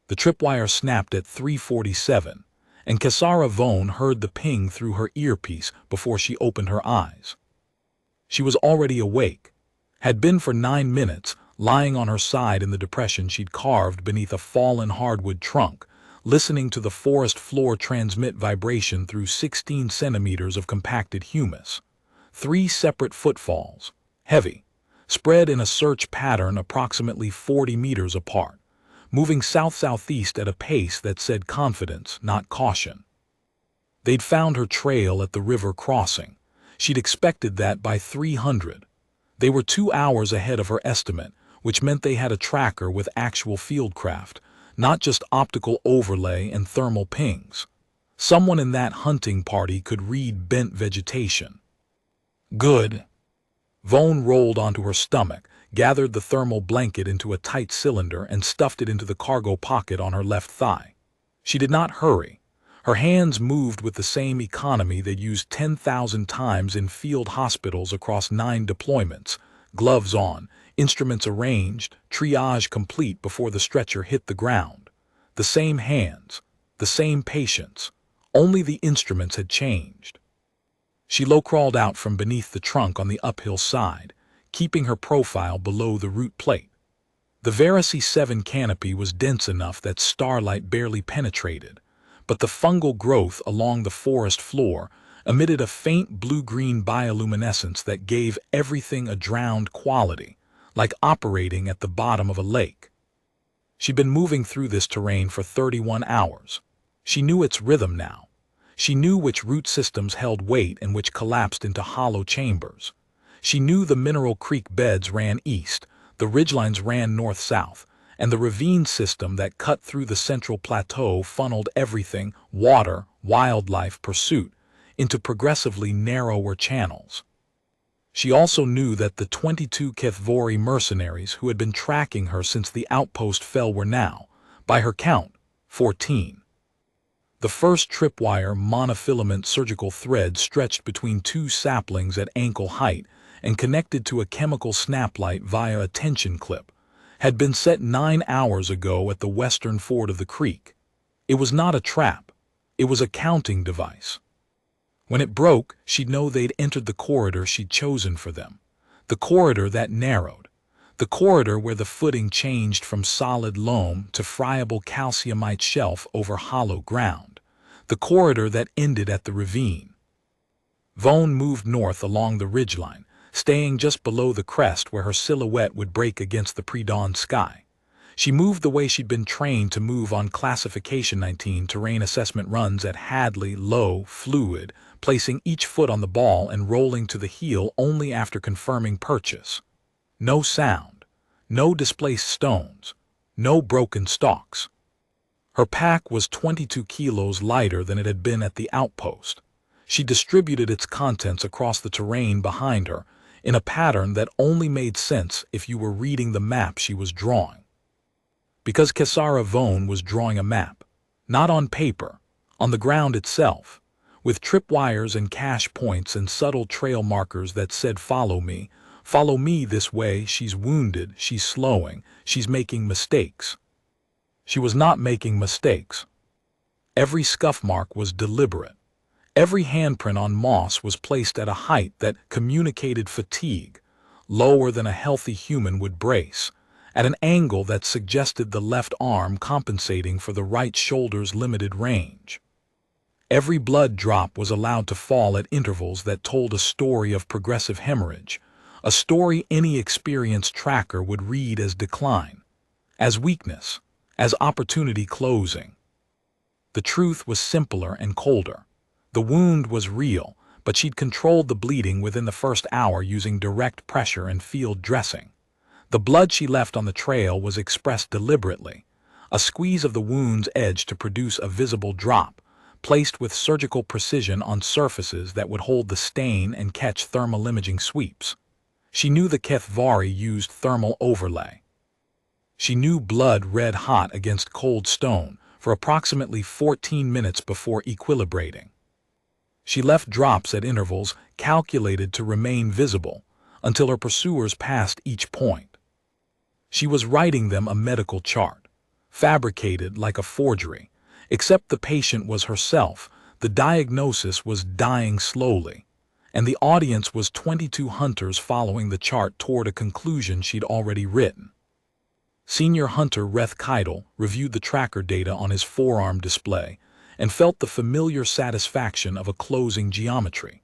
The tripwire snapped at 3:47, and Ravine heard the ping through her earpiece before she opened her eyes. She was already awake, had been for 9 minutes, lying on her side in the depression she'd carved beneath a fallen hardwood trunk, listening to the forest floor transmit vibration through 16 centimeters of compacted humus. 3 separate footfalls, heavy, spread in a search pattern approximately 40 meters apart, moving south-southeast at a pace that said confidence, not caution. They'd found her trail at the river crossing. She'd expected that by 300. They were 2 hours ahead of her estimate, which meant they had a tracker with actual fieldcraft, not just optical overlay and thermal pings. Someone in that hunting party could read bent vegetation. Good. Vone rolled onto her stomach, gathered the thermal blanket into a tight cylinder and stuffed it into the cargo pocket on her left thigh. She did not hurry. Her hands moved with the same economy they'd used 10,000 times in field hospitals across 9 deployments, gloves on, instruments arranged, triage complete before the stretcher hit the ground. The same hands, the same patience, only the instruments had changed. She low-crawled out from beneath the trunk on the uphill side, keeping her profile below the root plate. The Veracity 7 canopy was dense enough that starlight barely penetrated, but the fungal growth along the forest floor emitted a faint blue-green bioluminescence that gave everything a drowned quality, like operating at the bottom of a lake. She'd been moving through this terrain for 31 hours. She knew its rhythm now. She knew which root systems held weight and which collapsed into hollow chambers. She knew the mineral creek beds ran east, the ridgelines ran north-south, and the ravine system that cut through the central plateau funneled everything, water, wildlife, pursuit, into progressively narrower channels. She also knew that the 22 Keth'vori mercenaries who had been tracking her since the outpost fell were now, by her count, 14. The first tripwire monofilament surgical thread stretched between 2 saplings at ankle height and connected to a chemical snaplight via a tension clip, had been set 9 hours ago at the western ford of the creek. It was not a trap. It was a counting device. When it broke, she'd know they'd entered the corridor she'd chosen for them. The corridor that narrowed. The corridor where the footing changed from solid loam to friable calciumite shelf over hollow ground. The corridor that ended at the ravine. Vone moved north along the ridgeline, staying just below the crest where her silhouette would break against the pre-dawn sky. She moved the way she'd been trained to move on Classification 19 terrain assessment runs at Hadley, low, fluid, placing each foot on the ball and rolling to the heel only after confirming purchase. No sound, no displaced stones, no broken stalks. Her pack was 22 kilos lighter than it had been at the outpost. She distributed its contents across the terrain behind her in a pattern that only made sense if you were reading the map she was drawing. Because Ravine was drawing a map, not on paper, on the ground itself, with tripwires and cache points and subtle trail markers that said follow me this way, she's wounded, she's slowing, she's making mistakes. She was not making mistakes. Every scuff mark was deliberate. Every handprint on moss was placed at a height that communicated fatigue, lower than a healthy human would brace, at an angle that suggested the left arm compensating for the right shoulder's limited range. Every blood drop was allowed to fall at intervals that told a story of progressive hemorrhage, a story any experienced tracker would read as decline, as weakness, as opportunity closing. The truth was simpler and colder. The wound was real, but she'd controlled the bleeding within the first hour using direct pressure and field dressing. The blood she left on the trail was expressed deliberately, a squeeze of the wound's edge to produce a visible drop, placed with surgical precision on surfaces that would hold the stain and catch thermal imaging sweeps. She knew the Keth'vori used thermal overlay. She knew blood red hot against cold stone for approximately 14 minutes before equilibrating. She left drops at intervals calculated to remain visible until her pursuers passed each point. She was writing them a medical chart, fabricated like a forgery. Except the patient was herself, the diagnosis was dying slowly, and the audience was 22 hunters following the chart toward a conclusion she'd already written. Senior hunter Keth'vori reviewed the tracker data on his forearm display and felt the familiar satisfaction of a closing geometry.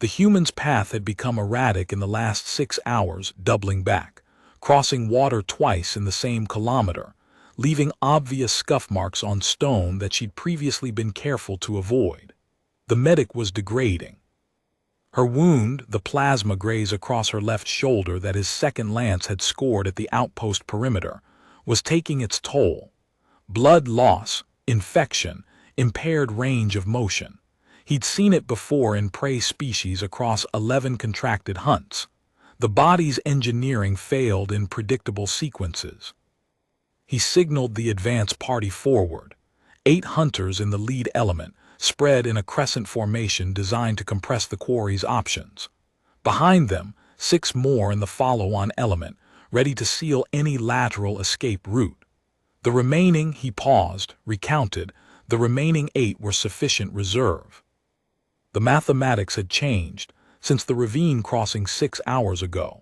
The human's path had become erratic in the last 6 hours, doubling back, crossing water twice in the same kilometer, leaving obvious scuff marks on stone that she'd previously been careful to avoid. The medic was degrading. Her wound, the plasma graze across her left shoulder that his second lance had scored at the outpost perimeter, was taking its toll. Blood loss, infection, impaired range of motion. He'd seen it before in prey species across 11 contracted hunts. The body's engineering failed in predictable sequences. He signaled the advance party forward. 8 hunters in the lead element, spread in a crescent formation designed to compress the quarry's options. Behind them, 6 more in the follow-on element, ready to seal any lateral escape route. The remaining, he paused, recounted, the remaining 8 were sufficient reserve. The mathematics had changed since the ravine crossing 6 hours ago.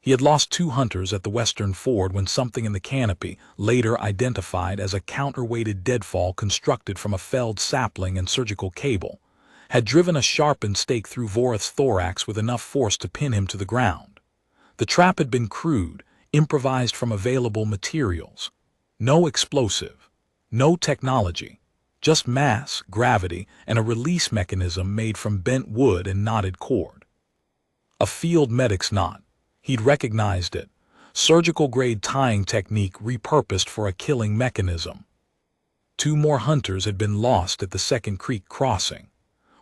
He had lost 2 hunters at the western ford when something in the canopy, later identified as a counterweighted deadfall constructed from a felled sapling and surgical cable, had driven a sharpened stake through Vorith's thorax with enough force to pin him to the ground. The trap had been crude, improvised from available materials. No explosive, no technology, just mass, gravity, and a release mechanism made from bent wood and knotted cord. A field medic's knot. He'd recognized it. Surgical-grade tying technique repurposed for a killing mechanism. 2 more hunters had been lost at the second creek crossing.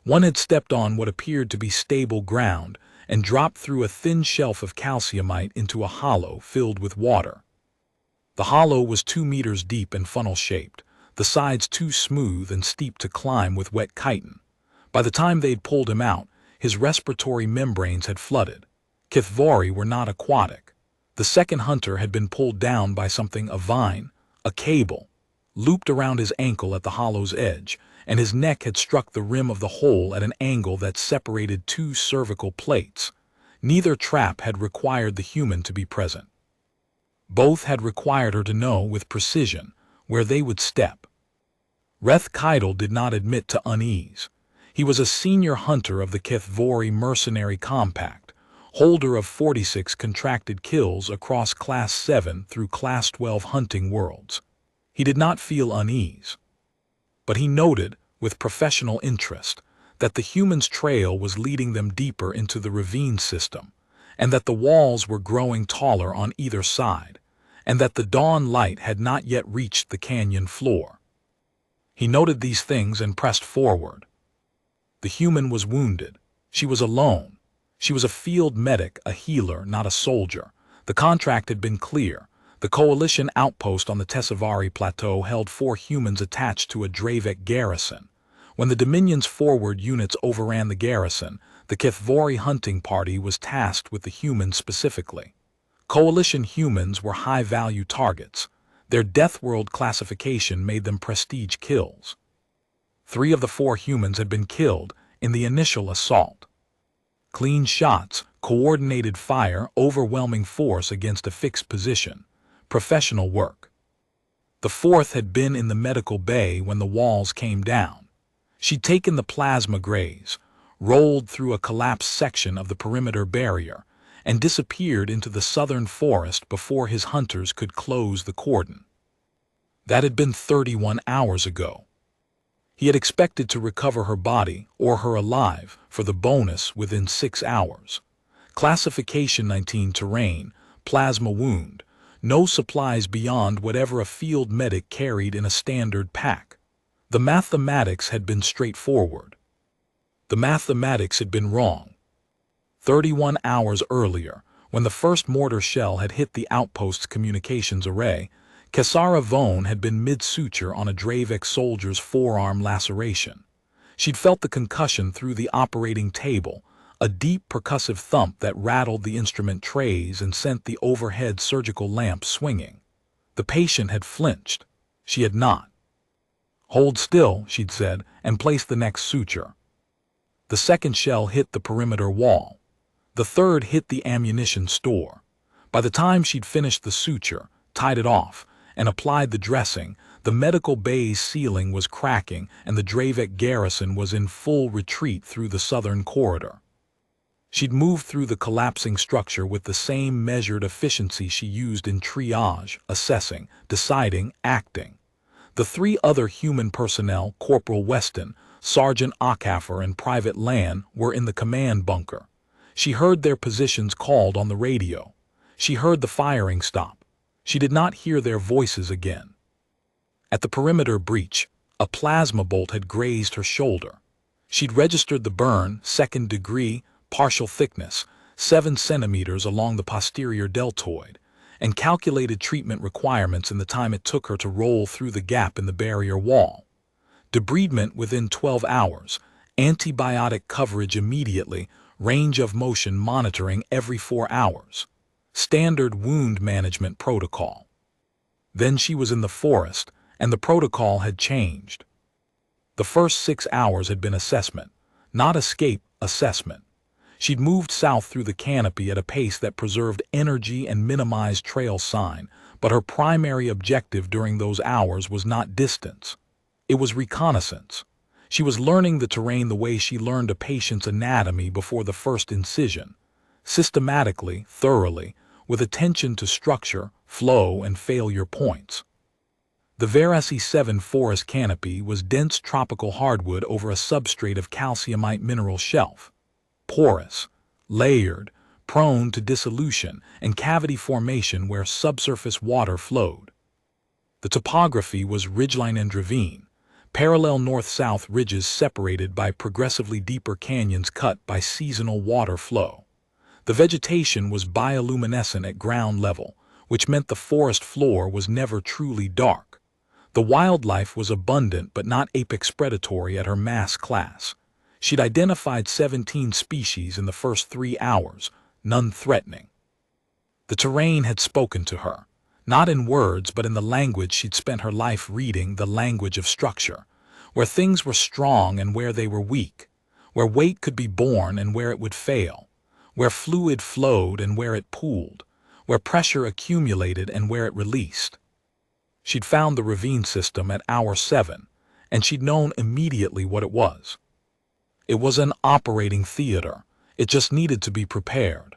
One had stepped on what appeared to be stable ground and dropped through a thin shelf of calciumite into a hollow filled with water. The hollow was 2 meters deep and funnel-shaped, the sides too smooth and steep to climb with wet chitin. By the time they'd pulled him out, his respiratory membranes had flooded. Keth'vori were not aquatic. The second hunter had been pulled down by something, a vine, a cable, looped around his ankle at the hollow's edge, and his neck had struck the rim of the hole at an angle that separated 2 cervical plates. Neither trap had required the human to be present. Both had required her to know with precision where they would step. Keth'vori did not admit to unease. He was a senior hunter of the Keth'vori mercenary compact, holder of 46 contracted kills across Class 7 through Class 12 hunting worlds. He did not feel unease. But he noted, with professional interest, that the human's trail was leading them deeper into the ravine system, and that the walls were growing taller on either side, and that the dawn light had not yet reached the canyon floor. He noted these things and pressed forward. The human was wounded. She was alone. She was a field medic, a healer, not a soldier. The contract had been clear. The coalition outpost on the Keth'vori plateau held 4 humans attached to a Dravek garrison. When the Dominion's forward units overran the garrison, the Keth'vori hunting party was tasked with the humans specifically. Coalition humans were high-value targets. Their Deathworld classification made them prestige kills. 3 of the 4 humans had been killed in the initial assault. Clean shots, coordinated fire, overwhelming force against a fixed position. Professional work. The 4th had been in the medical bay when the walls came down. She'd taken the plasma graze, rolled through a collapsed section of the perimeter barrier, and disappeared into the southern forest before his hunters could close the cordon. That had been 31 hours ago. He had expected to recover her body, or her alive, for the bonus within 6 hours. Classification 19 terrain, plasma wound, no supplies beyond whatever a field medic carried in a standard pack. The mathematics had been straightforward. The mathematics had been wrong. 31 hours earlier, when the first mortar shell had hit the outpost's communications array, Ravine had been mid-suture on a Dravek soldier's forearm laceration. She'd felt the concussion through the operating table, a deep percussive thump that rattled the instrument trays and sent the overhead surgical lamp swinging. The patient had flinched. She had not. "Hold still," she'd said, and placed the next suture. The second shell hit the perimeter wall. The third hit the ammunition store. By the time she'd finished the suture, tied it off, and applied the dressing, the medical bay's ceiling was cracking and the Dravek garrison was in full retreat through the southern corridor. She'd moved through the collapsing structure with the same measured efficiency she used in triage, assessing, deciding, acting. The three other human personnel, Corporal Weston, Sergeant Ockhaffer, and Private Land, were in the command bunker. She heard their positions called on the radio. She heard the firing stop. She did not hear their voices again. At the perimeter breach, a plasma bolt had grazed her shoulder. She'd registered the burn, 2nd degree, partial thickness, 7 centimeters along the posterior deltoid, and calculated treatment requirements in the time it took her to roll through the gap in the barrier wall. Debridement within 12 hours, antibiotic coverage immediately, range of motion monitoring every 4 hours. Standard wound management protocol. Then she was in the forest, and the protocol had changed. The first 6 hours had been assessment, not escape, assessment. She'd moved south through the canopy at a pace that preserved energy and minimized trail sign, but her primary objective during those hours was not distance. It was reconnaissance. She was learning the terrain the way she learned a patient's anatomy before the first incision, systematically, thoroughly, with attention to structure, flow, and failure points. The Veresi 7 forest canopy was dense tropical hardwood over a substrate of calciumite mineral shelf. Porous, layered, prone to dissolution and cavity formation where subsurface water flowed. The topography was ridgeline and ravine, parallel north-south ridges separated by progressively deeper canyons cut by seasonal water flow. The vegetation was bioluminescent at ground level, which meant the forest floor was never truly dark. The wildlife was abundant but not apex predatory at her mass class. She'd identified 17 species in the first 3 hours, none threatening. The terrain had spoken to her, not in words but in the language she'd spent her life reading, the language of structure, where things were strong and where they were weak, where weight could be borne and where it would fail, where fluid flowed and where it pooled, where pressure accumulated and where it released. She'd found the Ravine system at hour 7, and she'd known immediately what it was. It was an operating theater. It just needed to be prepared.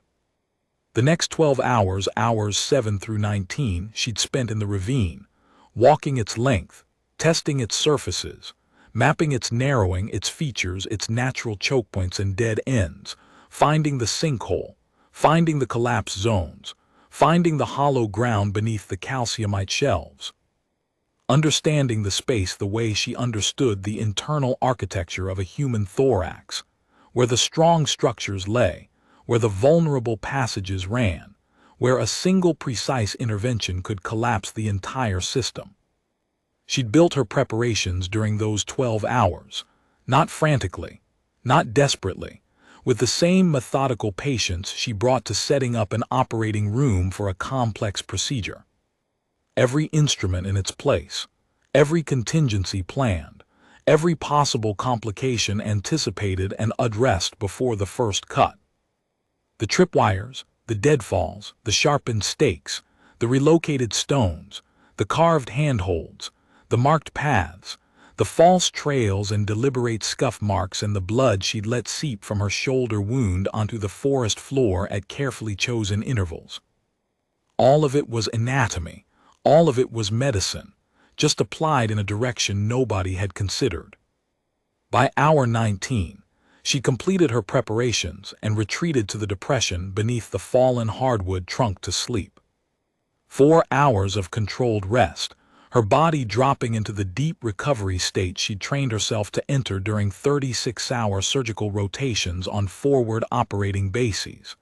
The next 12 hours, hours 7 through 19, she'd spent in the ravine, walking its length, testing its surfaces, mapping its narrowing, its features, its natural choke points and dead ends, finding the sinkhole, finding the collapse zones, finding the hollow ground beneath the calciumite shelves. Understanding the space the way she understood the internal architecture of a human thorax, where the strong structures lay, where the vulnerable passages ran, where a single precise intervention could collapse the entire system. She'd built her preparations during those 12 hours, not frantically, not desperately, with the same methodical patience she brought to setting up an operating room for a complex procedure. Every instrument in its place, every contingency planned, every possible complication anticipated and addressed before the first cut. The tripwires, the deadfalls, the sharpened stakes, the relocated stones, the carved handholds, the marked paths, the false trails and deliberate scuff marks and the blood she'd let seep from her shoulder wound onto the forest floor at carefully chosen intervals. All of it was anatomy. All of it was medicine, just applied in a direction nobody had considered. By hour 19, she completed her preparations and retreated to the depression beneath the fallen hardwood trunk to sleep. 4 hours of controlled rest, her body dropping into the deep recovery state she'd trained herself to enter during 36-hour surgical rotations on forward operating bases.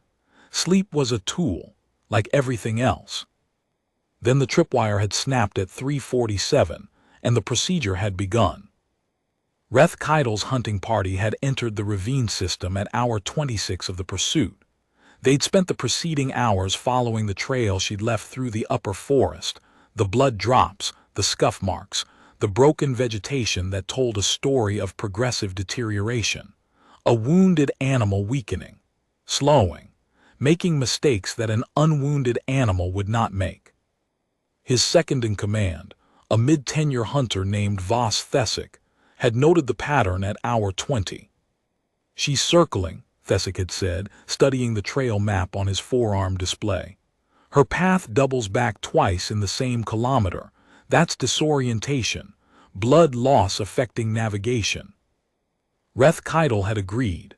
Sleep was a tool, like everything else. Then the tripwire had snapped at 3:47, and the procedure had begun. Reth Keitel's hunting party had entered the ravine system at hour 26 of the pursuit. They'd spent the preceding hours following the trail she'd left through the upper forest, the blood drops, the scuff marks, the broken vegetation that told a story of progressive deterioration. A wounded animal weakening, slowing, making mistakes that an unwounded animal would not make. His second-in-command, a mid-tenure hunter named Voss Thesic, had noted the pattern at hour 20. "She's circling," Thesic had said, studying the trail map on his forearm display. "Her path doubles back twice in the same kilometer. That's disorientation, blood loss affecting navigation." Keth'vori had agreed.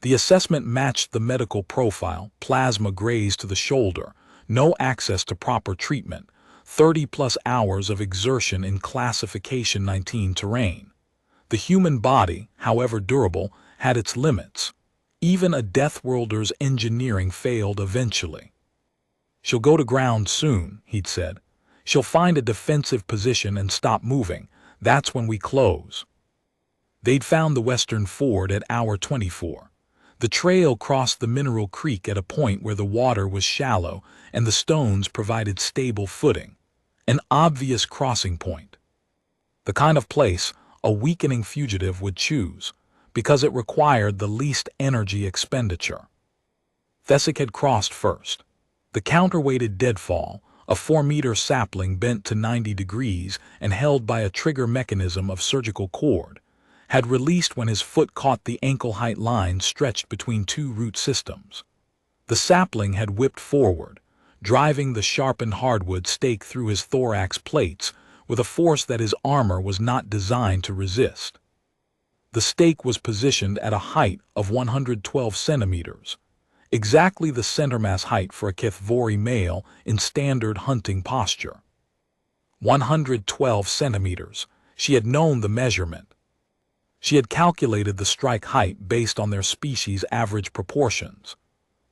The assessment matched the medical profile: plasma grazed to the shoulder, no access to proper treatment, 30-plus hours of exertion in Classification 19 terrain. The human body, however durable, had its limits. Even a Deathworlder's engineering failed eventually. "She'll go to ground soon," he'd said. "She'll find a defensive position and stop moving. That's when we close." They'd found the western ford at hour 24. The trail crossed the mineral creek at a point where the water was shallow and the stones provided stable footing. An obvious crossing point. The kind of place a weakening fugitive would choose, because it required the least energy expenditure. Thesic had crossed first. The counterweighted deadfall, a 4-meter sapling bent to 90 degrees and held by a trigger mechanism of surgical cord, had released when his foot caught the ankle-height line stretched between two root systems. The sapling had whipped forward, driving the sharpened hardwood stake through his thorax plates with a force that his armor was not designed to resist. The stake was positioned at a height of 112 centimeters, exactly the centermass height for a Keth'vori male in standard hunting posture. 112 centimeters. She had known the measurement. She had calculated the strike height based on their species' average proportions.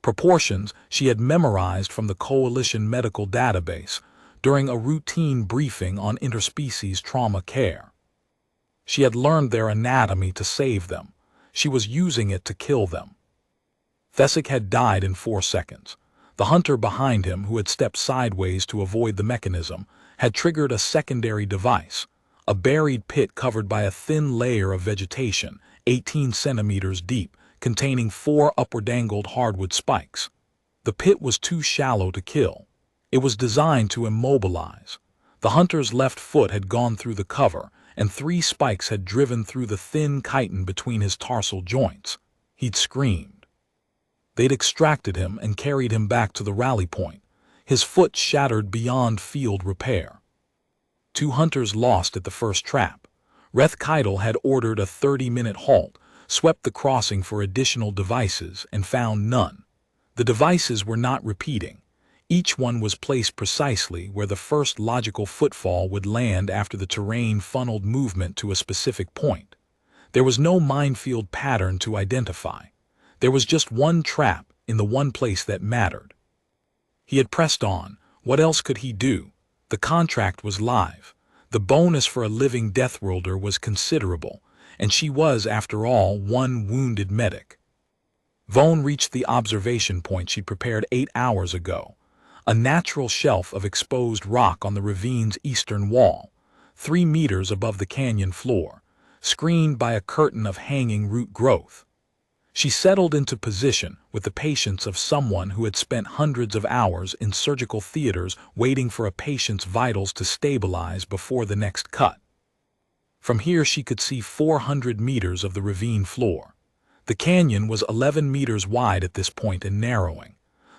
Proportions she had memorized from the Coalition medical database during a routine briefing on interspecies trauma care. She had learned their anatomy to save them. She was using it to kill them. Thesic had died in 4 seconds. The hunter behind him, who had stepped sideways to avoid the mechanism, had triggered a secondary device, a buried pit covered by a thin layer of vegetation, 18 centimeters deep, containing 4 upward-angled hardwood spikes. The pit was too shallow to kill. It was designed to immobilize. The hunter's left foot had gone through the cover, and 3 spikes had driven through the thin chitin between his tarsal joints. He'd screamed. They'd extracted him and carried him back to the rally point, his foot shattered beyond field repair. 2 hunters lost at the first trap. Keth'vori had ordered a 30-minute halt, swept the crossing for additional devices, and found none. The devices were not repeating. Each one was placed precisely where the first logical footfall would land after the terrain funneled movement to a specific point. There was no minefield pattern to identify. There was just one trap in the one place that mattered. He had pressed on. What else could he do? The contract was live. The bonus for a living Deathworlder was considerable, and she was, after all, one wounded medic. Vaughn reached the observation point she'd prepared 8 hours ago, a natural shelf of exposed rock on the ravine's eastern wall, 3 meters above the canyon floor, screened by a curtain of hanging root growth. She settled into position with the patience of someone who had spent hundreds of hours in surgical theaters waiting for a patient's vitals to stabilize before the next cut. From here she could see 400 meters of the ravine floor. The canyon was 11 meters wide at this point and narrowing.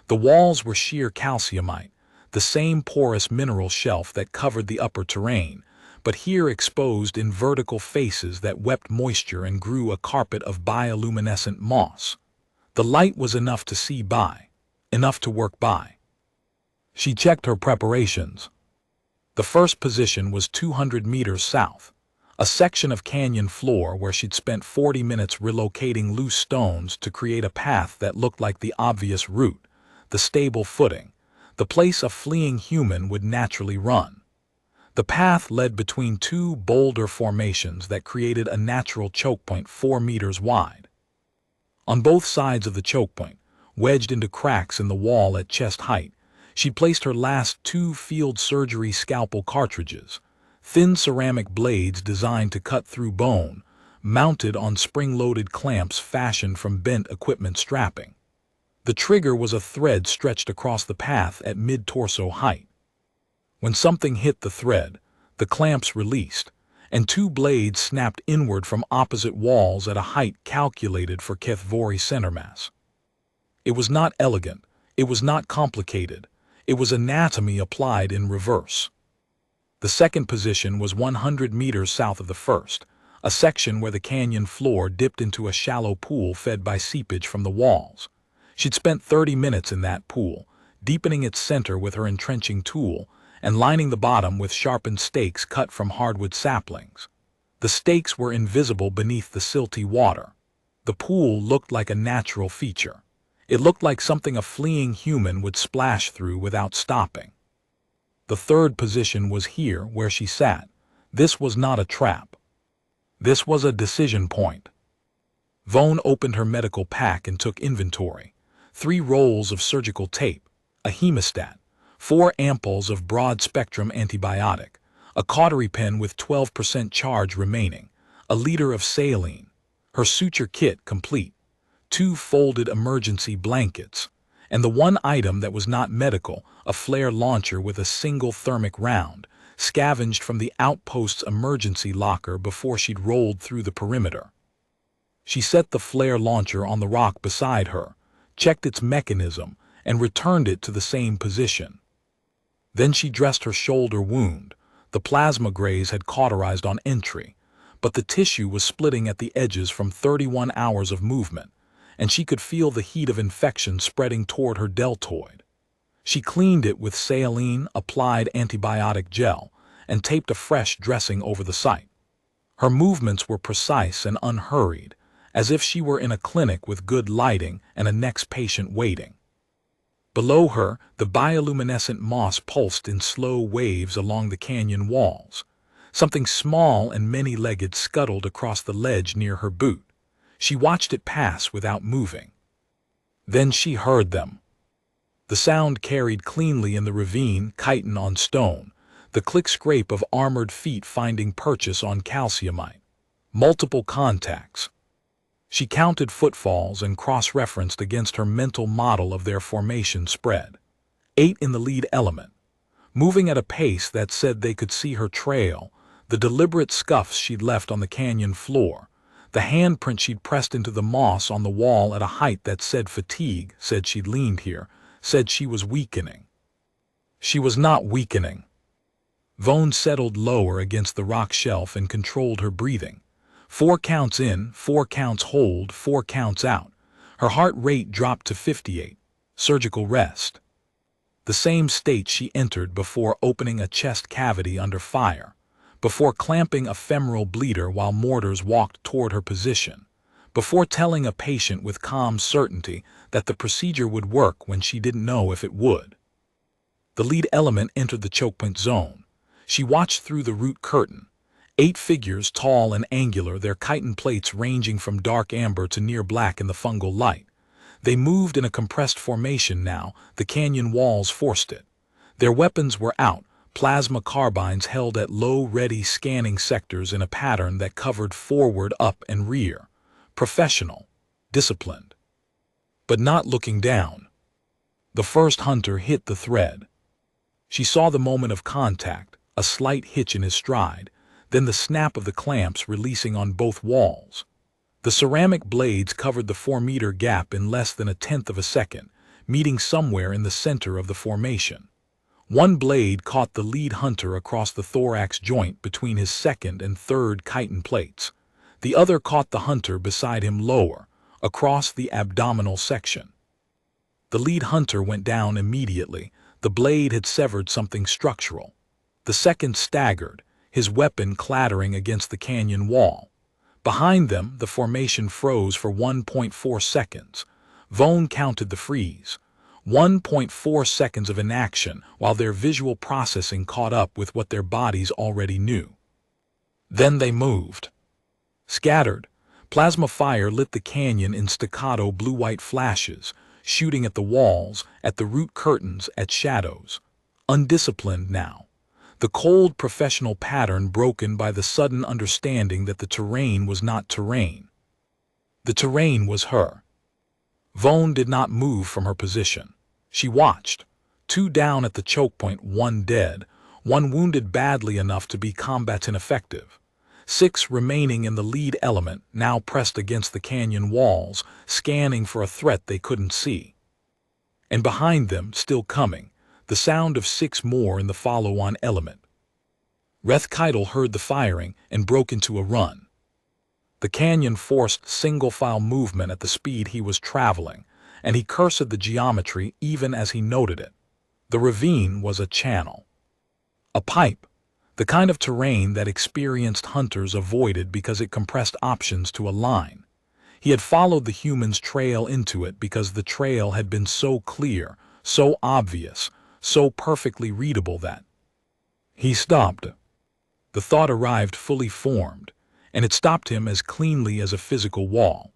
The walls were sheer calciumite, the same porous mineral shelf that covered the upper terrain, but here exposed in vertical faces that wept moisture and grew a carpet of bioluminescent moss. The light was enough to see by, enough to work by. She checked her preparations. The first position was 200 meters south, a section of canyon floor where she'd spent 40 minutes relocating loose stones to create a path that looked like the obvious route, the stable footing, the place a fleeing human would naturally run. The path led between 2 boulder formations that created a natural choke point 4 meters wide. On both sides of the choke point, wedged into cracks in the wall at chest height, She placed her last 2 field surgery scalpel cartridges, thin ceramic blades designed to cut through bone, mounted on spring-loaded clamps fashioned from bent equipment strapping. The trigger was a thread stretched across the path at mid-torso height. When something hit the thread, the clamps released, and 2 blades snapped inward from opposite walls at a height calculated for Keth'vori center mass. It was not elegant, it was not complicated, it was anatomy applied in reverse. The second position was 100 meters south of the first, a section where the canyon floor dipped into a shallow pool fed by seepage from the walls. She'd spent 30 minutes in that pool, deepening its center with her entrenching tool, and lining the bottom with sharpened stakes cut from hardwood saplings. The stakes were invisible beneath the silty water. The pool looked like a natural feature. It looked like something a fleeing human would splash through without stopping. The third position was here where she sat. This was not a trap. This was a decision point. Vone opened her medical pack and took inventory. 3 rolls of surgical tape, a hemostat, 4 ampoules of broad-spectrum antibiotic, a cautery pen with 12% charge remaining, a liter of saline, her suture kit complete, 2 folded emergency blankets, and the one item that was not medical, a flare launcher with a single thermic round, scavenged from the outpost's emergency locker before she'd rolled through the perimeter. She set the flare launcher on the rock beside her, checked its mechanism, and returned it to the same position. Then she dressed her shoulder wound. The plasma graze had cauterized on entry, but the tissue was splitting at the edges from 31 hours of movement, and she could feel the heat of infection spreading toward her deltoid. She cleaned it with saline, applied antibiotic gel, and taped a fresh dressing over the site. Her movements were precise and unhurried, as if she were in a clinic with good lighting and a next patient waiting. Below her, the bioluminescent moss pulsed in slow waves along the canyon walls. Something small and many-legged scuttled across the ledge near her boot. She watched it pass without moving. Then she heard them. The sound carried cleanly in the ravine, chitin on stone, the click-scrape of armored feet finding purchase on calciumite. Multiple contacts. She counted footfalls and cross-referenced against her mental model of their formation spread. 8 in the lead element, moving at a pace that said they could see her trail, the deliberate scuffs she'd left on the canyon floor, the handprint she'd pressed into the moss on the wall at a height that said fatigue, said she'd leaned here, said she was weakening. She was not weakening. Vone settled lower against the rock shelf and controlled her breathing. 4 counts in, 4 counts hold, 4 counts out. Her heart rate dropped to 58. Surgical rest. The same state she entered before opening a chest cavity under fire, before clamping a femoral bleeder while mortars walked toward her position, before telling a patient with calm certainty that the procedure would work when she didn't know if it would. The lead element entered the chokepoint zone. She watched through the root curtain. 8 figures, tall and angular, their chitin plates ranging from dark amber to near black in the fungal light. They moved in a compressed formation now, the canyon walls forced it. Their weapons were out, plasma carbines held at low, ready scanning sectors in a pattern that covered forward, up, and rear. Professional, disciplined. But not looking down. The first hunter hit the thread. She saw the moment of contact, a slight hitch in his stride, then the snap of the clamps releasing on both walls. The ceramic blades covered the 4-meter gap in less than 1/10 of a second, meeting somewhere in the center of the formation. One blade caught the lead hunter across the thorax joint between his second and third chitin plates. The other caught the hunter beside him lower, across the abdominal section. The lead hunter went down immediately. The blade had severed something structural. The second staggered, his weapon clattering against the canyon wall. Behind them, the formation froze for 1.4 seconds. Vone counted the freeze. 1.4 seconds of inaction while their visual processing caught up with what their bodies already knew. Then they moved. Scattered, plasma fire lit the canyon in staccato blue-white flashes, shooting at the walls, at the root curtains, at shadows. Undisciplined now. The cold professional pattern broken by the sudden understanding that the terrain was not terrain. The terrain was her. Vone did not move from her position. She watched. 2 down at the choke point, 1 dead, 1 wounded badly enough to be combat ineffective. 6 remaining in the lead element, now pressed against the canyon walls, scanning for a threat they couldn't see. And behind them, still coming, the sound of 6 more in the follow-on element. Keth'vori heard the firing and broke into a run. The canyon forced single-file movement at the speed he was traveling, and he cursed the geometry even as he noted it. The ravine was a channel. A pipe. The kind of terrain that experienced hunters avoided because it compressed options to a line. He had followed the human's trail into it because the trail had been so clear, so obvious, so perfectly readable that he stopped. The thought arrived fully formed, and it stopped him as cleanly as a physical wall.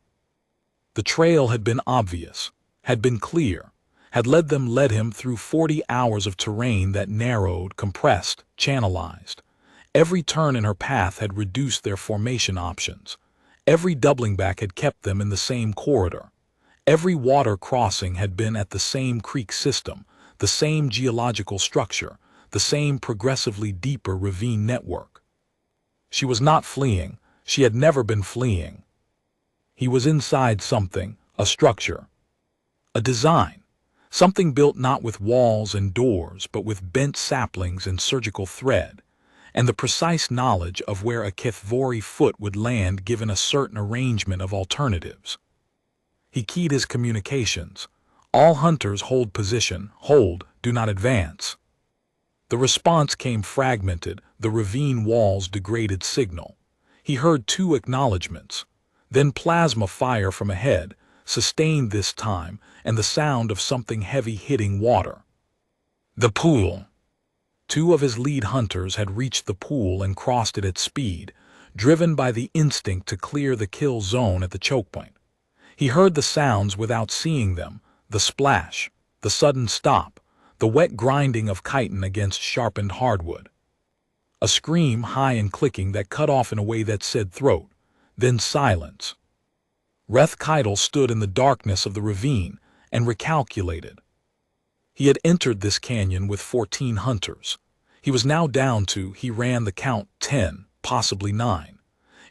The trail had been obvious, had been clear, had led him through 40 hours of terrain that narrowed, compressed, channelized. Every turn in her path had reduced their formation options. Every doubling back had kept them in the same corridor. Every water crossing had been at the same creek system, the same geological structure, the same progressively deeper ravine network. She was not fleeing. She had never been fleeing. He was inside something, a structure, a design. Something built not with walls and doors, but with bent saplings and surgical thread, and the precise knowledge of where a Keth'vori foot would land given a certain arrangement of alternatives. He keyed his communications. All hunters hold position, hold, do not advance. The response came fragmented, the ravine walls degraded signal. He heard 2 acknowledgments, then plasma fire from ahead, sustained this time, and the sound of something heavy hitting water. The pool. 2 of his lead hunters had reached the pool and crossed it at speed, driven by the instinct to clear the kill zone at the choke point. He heard the sounds without seeing them, the splash, the sudden stop, the wet grinding of chitin against sharpened hardwood. A scream high and clicking that cut off in a way that said throat, then silence. Keth'vori stood in the darkness of the ravine and recalculated. He had entered this canyon with 14 hunters. He was now down to, he ran the count, 10, possibly 9.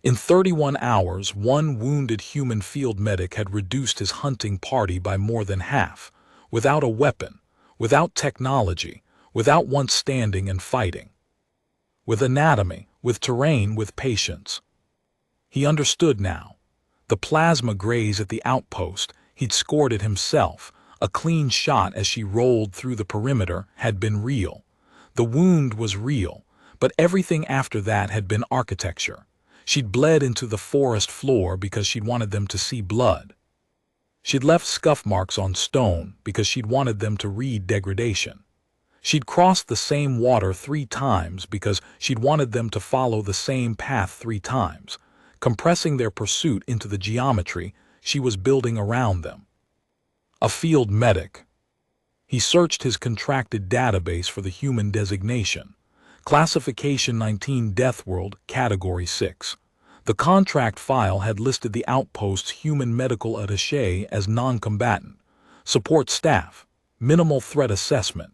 In 31 hours, 1 wounded human field medic had reduced his hunting party by more than half, without a weapon, without technology, without once standing and fighting. With anatomy, with terrain, with patience. He understood now. The plasma graze at the outpost, he'd scored it himself. A clean shot as she rolled through the perimeter had been real. The wound was real, but everything after that had been architecture. She'd bled into the forest floor because she'd wanted them to see blood. She'd left scuff marks on stone because she'd wanted them to read degradation. She'd crossed the same water 3 times because she'd wanted them to follow the same path 3 times, compressing their pursuit into the geometry she was building around them. A field medic. He searched his contracted database for the human designation. Classification 19 Deathworld, Category 6. The contract file had listed the outpost's human medical attaché as non-combatant. Support staff. Minimal threat assessment.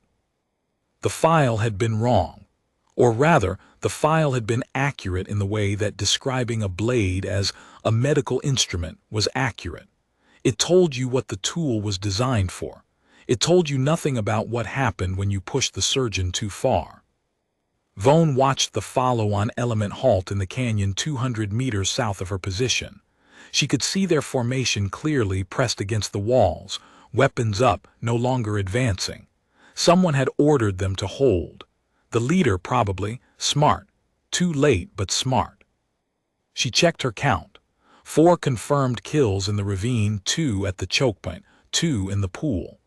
The file had been wrong. Or rather, the file had been accurate in the way that describing a blade as a medical instrument was accurate. It told you what the tool was designed for. It told you nothing about what happened when you pushed the surgeon too far. Vone watched the follow-on element halt in the canyon 200 meters south of her position. She could see their formation clearly pressed against the walls, weapons up, no longer advancing. Someone had ordered them to hold. The leader probably, smart. Too late, but smart. She checked her count. 4 confirmed kills in the ravine, 2 at the choke point, 2 in the pool.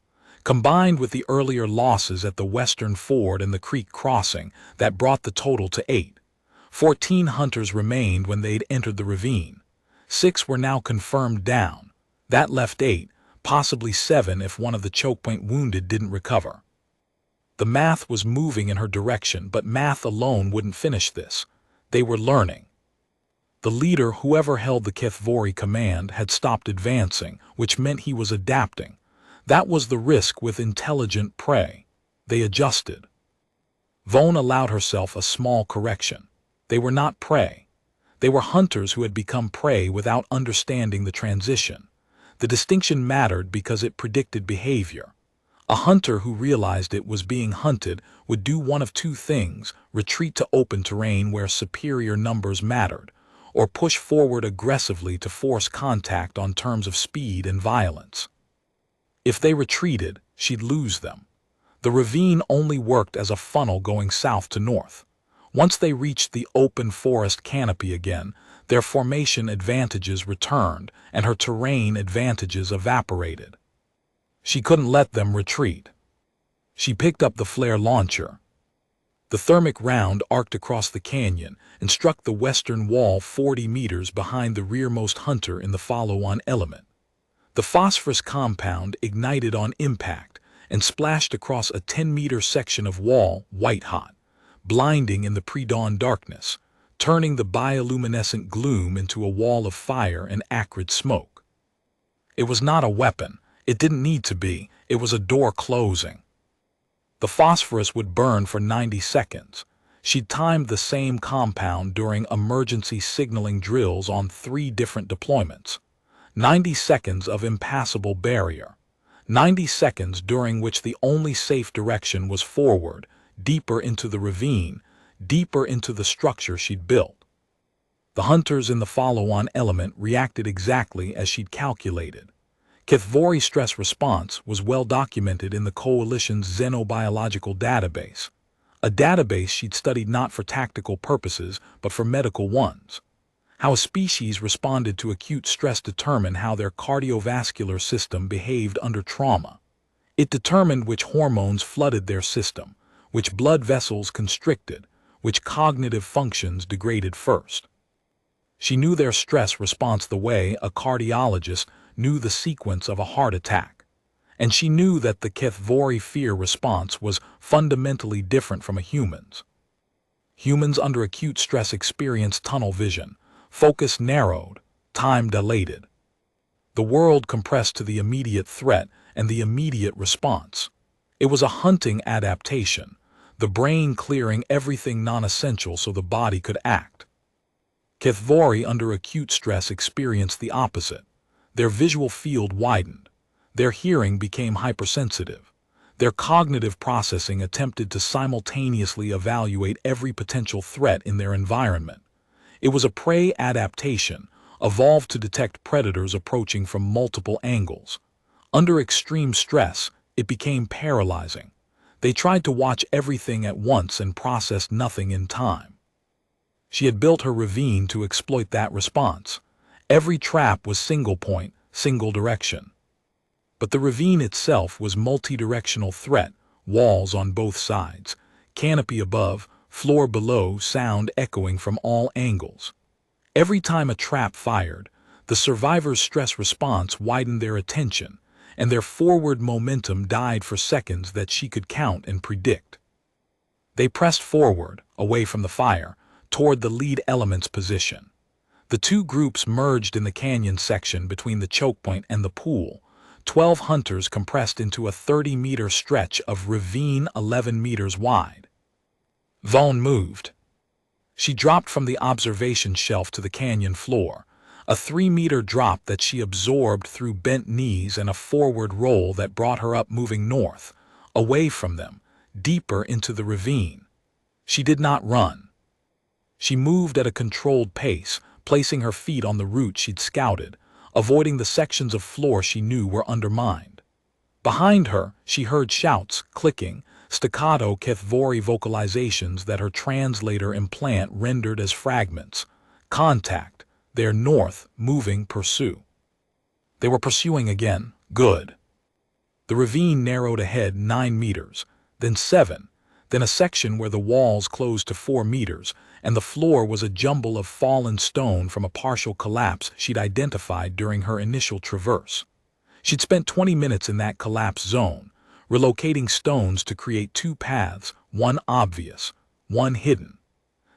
Combined with the earlier losses at the western ford and the creek crossing, that brought the total to 8. 14 hunters remained when they'd entered the ravine. 6 were now confirmed down. That left 8, possibly 7 if one of the choke point wounded didn't recover. The math was moving in her direction, but math alone wouldn't finish this. They were learning. The leader, whoever held the Keth'vori command, had stopped advancing, which meant he was adapting. That was the risk with intelligent prey. They adjusted. Vone allowed herself a small correction. They were not prey. They were hunters who had become prey without understanding the transition. The distinction mattered because it predicted behavior. A hunter who realized it was being hunted would do one of two things: retreat to open terrain where superior numbers mattered, or push forward aggressively to force contact on terms of speed and violence. If they retreated, she'd lose them. The ravine only worked as a funnel going south to north. Once they reached the open forest canopy again, their formation advantages returned and her terrain advantages evaporated. She couldn't let them retreat. She picked up the flare launcher. The thermic round arced across the canyon and struck the western wall 40 meters behind the rearmost hunter in the follow-on element. The phosphorus compound ignited on impact and splashed across a 10-meter section of wall white-hot, blinding in the pre-dawn darkness, turning the bioluminescent gloom into a wall of fire and acrid smoke. It was not a weapon. It didn't need to be. It was a door closing. The phosphorus would burn for 90 seconds. She'd timed the same compound during emergency signaling drills on 3 different deployments. 90 seconds of impassable barrier. 90 seconds during which the only safe direction was forward, deeper into the ravine, deeper into the structure she'd built. The hunters in the follow-on element reacted exactly as she'd calculated. Keth'vori stress response was well documented in the Coalition's xenobiological database, a database she'd studied not for tactical purposes but for medical ones. How a species responded to acute stress determined how their cardiovascular system behaved under trauma. It determined which hormones flooded their system, which blood vessels constricted, which cognitive functions degraded first. She knew their stress response the way a cardiologist knew the sequence of a heart attack. And she knew that the Keth'vori fear response was fundamentally different from a human's. Humans under acute stress experience tunnel vision, focus narrowed, time dilated. The world compressed to the immediate threat and the immediate response. It was a hunting adaptation, the brain clearing everything non-essential so the body could act. Keth'vori under acute stress experienced the opposite. Their visual field widened. Their hearing became hypersensitive. Their cognitive processing attempted to simultaneously evaluate every potential threat in their environment. It was a prey adaptation, evolved to detect predators approaching from multiple angles. Under extreme stress, it became paralyzing. They tried to watch everything at once and processed nothing in time. She had built her ravine to exploit that response. Every trap was single point, single direction. But the ravine itself was multi-directional threat, walls on both sides, canopy above, floor below, sound echoing from all angles. Every time a trap fired, the survivor's stress response widened their attention, and their forward momentum died for seconds that she could count and predict. They pressed forward, away from the fire, toward the lead element's position. The two groups merged in the canyon section between the choke point and the pool. 12 hunters compressed into a 30-meter stretch of ravine 11 meters wide. Vone moved. She dropped from the observation shelf to the canyon floor, a 3-meter drop that she absorbed through bent knees and a forward roll that brought her up moving north, away from them, deeper into the ravine. She did not run. She moved at a controlled pace, placing her feet on the route she'd scouted, avoiding the sections of floor she knew were undermined. Behind her, she heard shouts, clicking, staccato Keth'vori vocalizations that her translator implant rendered as fragments. Contact. They're north, moving, pursue. They were pursuing again. Good. The ravine narrowed ahead 9 meters, then 7, then a section where the walls closed to 4 meters, and the floor was a jumble of fallen stone from a partial collapse she'd identified during her initial traverse. She'd spent 20 minutes in that collapse zone, relocating stones to create two paths, one obvious, one hidden.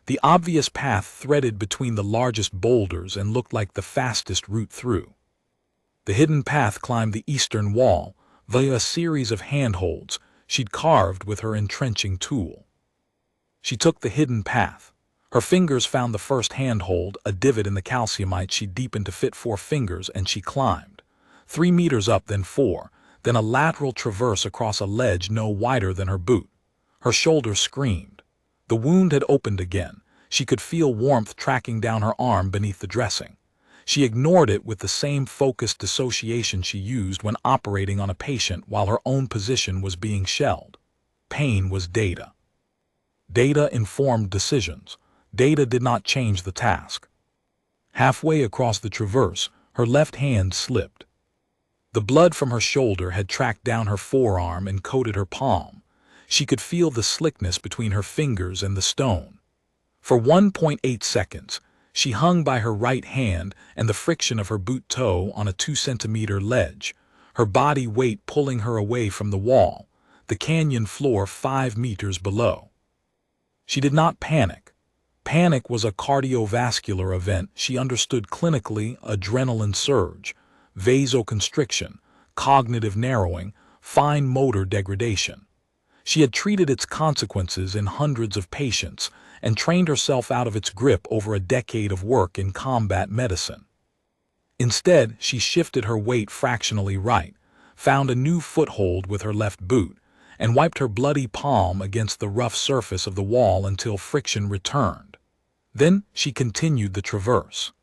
The obvious path threaded between the largest boulders and looked like the fastest route through. The hidden path climbed the eastern wall via a series of handholds she'd carved with her entrenching tool. She took the hidden path. Her fingers found the first handhold, a divot in the calciumite she'd deepened to fit 4 fingers, and she climbed. 3 meters up, then 4, then a lateral traverse across a ledge no wider than her boot. Her shoulder screamed. The wound had opened again. She could feel warmth tracking down her arm beneath the dressing. She ignored it with the same focused dissociation she used when operating on a patient while her own position was being shelled. Pain was data. Data informed decisions. Data did not change the task. Halfway across the traverse, her left hand slipped. The blood from her shoulder had tracked down her forearm and coated her palm. She could feel the slickness between her fingers and the stone. For 1.8 seconds, she hung by her right hand and the friction of her boot toe on a 2-centimeter ledge, her body weight pulling her away from the wall, the canyon floor 5 meters below. She did not panic. Panic was a cardiovascular event she understood clinically: adrenaline surge, vasoconstriction, cognitive narrowing, fine motor degradation. She had treated its consequences in hundreds of patients and trained herself out of its grip over a decade of work in combat medicine. Instead, she shifted her weight fractionally right, found a new foothold with her left boot, and wiped her bloody palm against the rough surface of the wall until friction returned. Then she continued the traverse.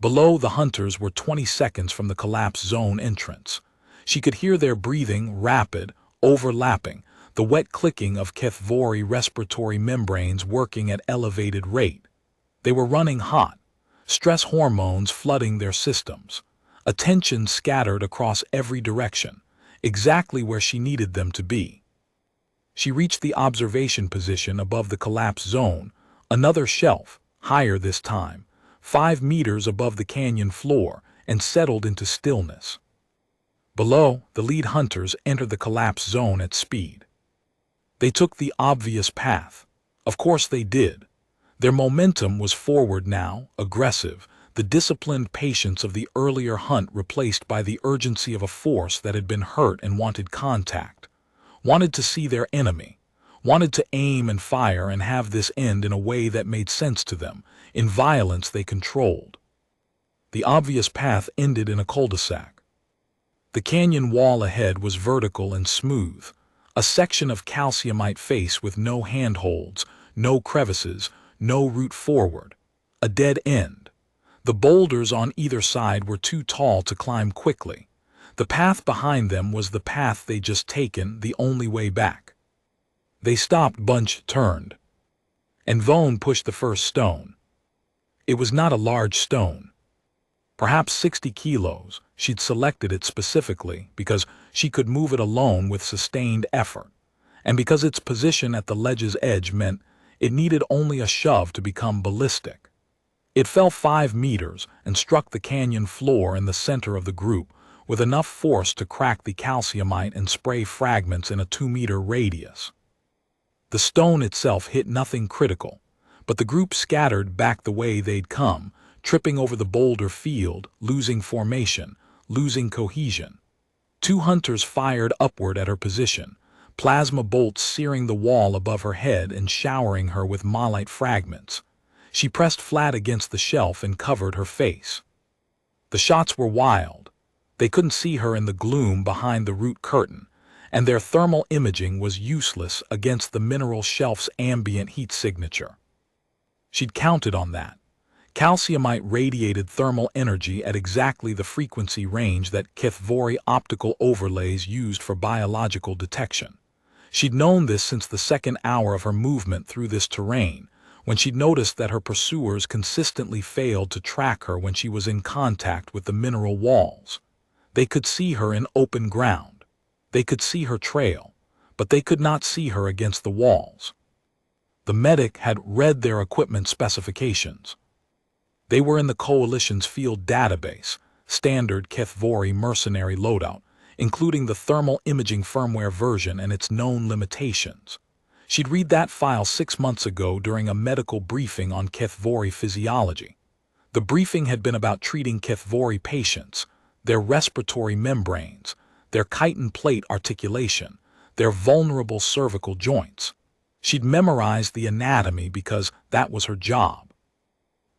Below, the hunters were 20 seconds from the collapse zone entrance. She could hear their breathing, rapid, overlapping, the wet clicking of Keth'vori respiratory membranes working at elevated rate. They were running hot, stress hormones flooding their systems, attention scattered across every direction, exactly where she needed them to be. She reached the observation position above the collapse zone, another shelf, higher this time, 5 meters above the canyon floor, and settled into stillness. Below, the lead hunters entered the collapse zone at speed. They took the obvious path. Of course they did. Their momentum was forward now, aggressive, the disciplined patience of the earlier hunt replaced by the urgency of a force that had been hurt and wanted contact, wanted to see their enemy, wanted to aim and fire and have this end in a way that made sense to them, in violence they controlled. The obvious path ended in a cul-de-sac. The canyon wall ahead was vertical and smooth, a section of calciumite face with no handholds, no crevices, no route forward, a dead end. The boulders on either side were too tall to climb quickly. The path behind them was the path they'd just taken, the only way back. They stopped, Bunch turned, and Vone pushed the first stone. It was not a large stone. Perhaps 60 kilos. She'd selected it specifically because she could move it alone with sustained effort, and because its position at the ledge's edge meant it needed only a shove to become ballistic. It fell 5 meters and struck the canyon floor in the center of the group with enough force to crack the calciumite and spray fragments in a 2-meter radius. The stone itself hit nothing critical, but the group scattered back the way they'd come, tripping over the boulder field, losing formation, losing cohesion. 2 hunters fired upward at her position, plasma bolts searing the wall above her head and showering her with malite fragments. She pressed flat against the shelf and covered her face. The shots were wild. They couldn't see her in the gloom behind the root curtain, and their thermal imaging was useless against the mineral shelf's ambient heat signature. She'd counted on that. Calciumite radiated thermal energy at exactly the frequency range that Keth'vori optical overlays used for biological detection. She'd known this since the second hour of her movement through this terrain, when she'd noticed that her pursuers consistently failed to track her when she was in contact with the mineral walls. They could see her in open ground. They could see her trail, but they could not see her against the walls. The medic had read their equipment specifications. They were in the Coalition's field database, standard Keth'vori mercenary loadout, including the thermal imaging firmware version and its known limitations. She'd read that file 6 months ago during a medical briefing on Keth'vori physiology. The briefing had been about treating Keth'vori patients, their respiratory membranes, their chitin plate articulation, their vulnerable cervical joints. She'd memorized the anatomy because that was her job.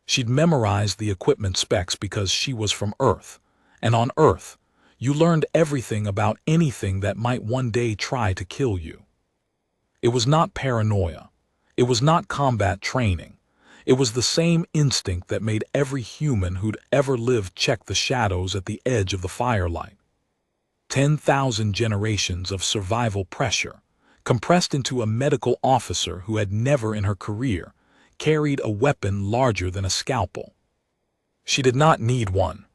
She'd memorized the equipment specs because she was from Earth, and on Earth, you learned everything about anything that might one day try to kill you. It was not paranoia. It was not combat training. It was the same instinct that made every human who'd ever lived check the shadows at the edge of the firelight. 10,000 generations of survival pressure, compressed into a medical officer who had never in her career carried a weapon larger than a scalpel. She did not need one.